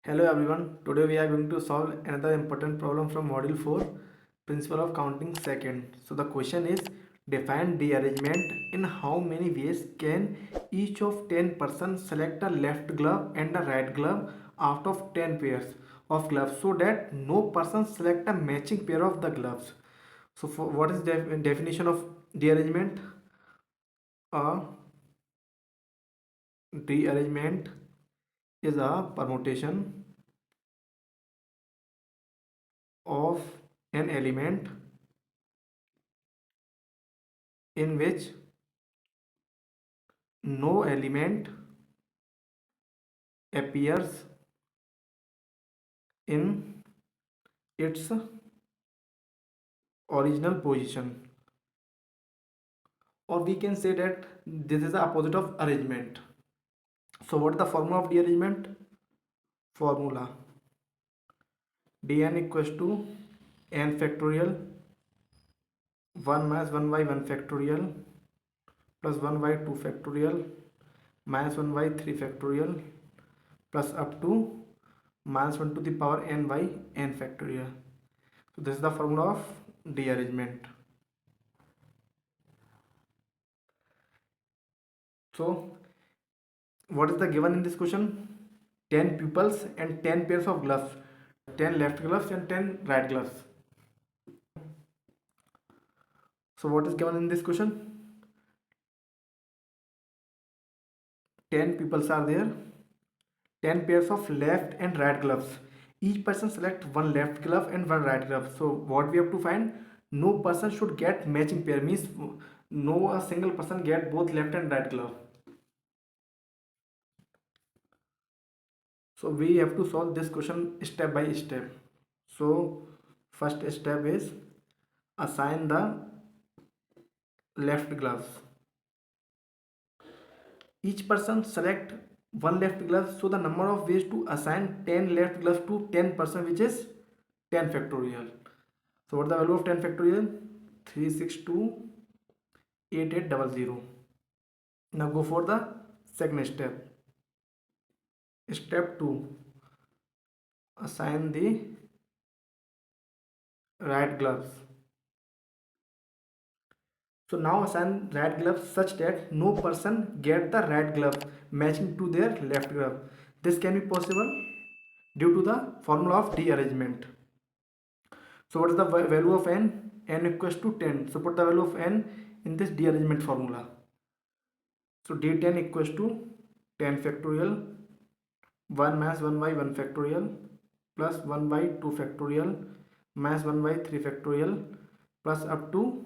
Hello everyone, today we are going to solve another important problem from module 4, principle of counting second. So the question is, define rearrangement. In how many ways can each of 10 persons select a left glove and a right glove out of 10 pairs of gloves so that no person select a matching pair of the gloves? So what is the definition of rearrangement? A rearrangement is a permutation of an element in which no element appears in its original position, or we can say that this is the opposite of arrangement. So what is the formula of rearrangement? Formula: dn equals to n factorial 1 minus 1 by 1 factorial plus 1 by 2 factorial minus 1 by 3 factorial plus up to minus 1 to the power n by n factorial. So this is the formula of rearrangement. So what is the given in this question? 10 pupils and 10 pairs of gloves, 10 left gloves and 10 right gloves. So what is given in this question? 10 pupils are there, 10 pairs of left and right gloves. Each person select one left glove and one right glove. So what we have to find? No person should get matching pair, means no a single person get both left and right glove. So we have to solve this question step by step. So first step is assign the left gloves. Each person select one left glove, so the number of ways to assign 10 left gloves to 10 person, which is 10 factorial. So what is the value of 10 factorial? 3628800. Now go for the second step. Step 2, assign the right gloves. So now assign right gloves such that no person get the right glove matching to their left glove. This can be possible due to the formula of rearrangement. So what is the value of n? N equals to 10. So put the value of n in this rearrangement formula. So d10 equals to 10 factorial 1 minus 1 by 1 factorial plus 1 by 2 factorial minus 1 by 3 factorial plus up to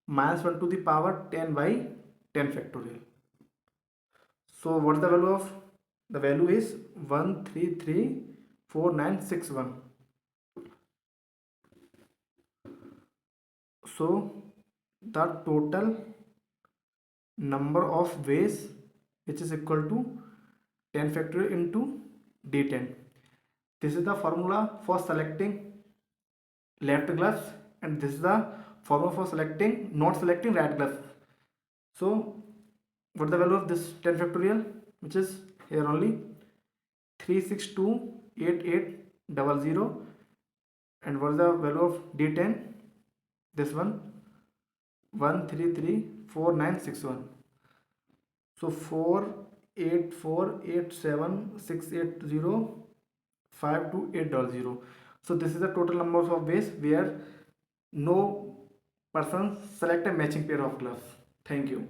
minus 1 to the power 10 by 10 factorial. So what is the value of? The value is 1334961. So the total number of ways, which is equal to 10 factorial into d10. This is the formula for selecting left gloves, and this is the formula for selecting not selecting right gloves. So what is the value of this 10 factorial, which is here only 3628800, and what is the value of d10? This one 1334961. So 4848768052800. So this is the total number of ways where no person select a matching pair of gloves. Thank you.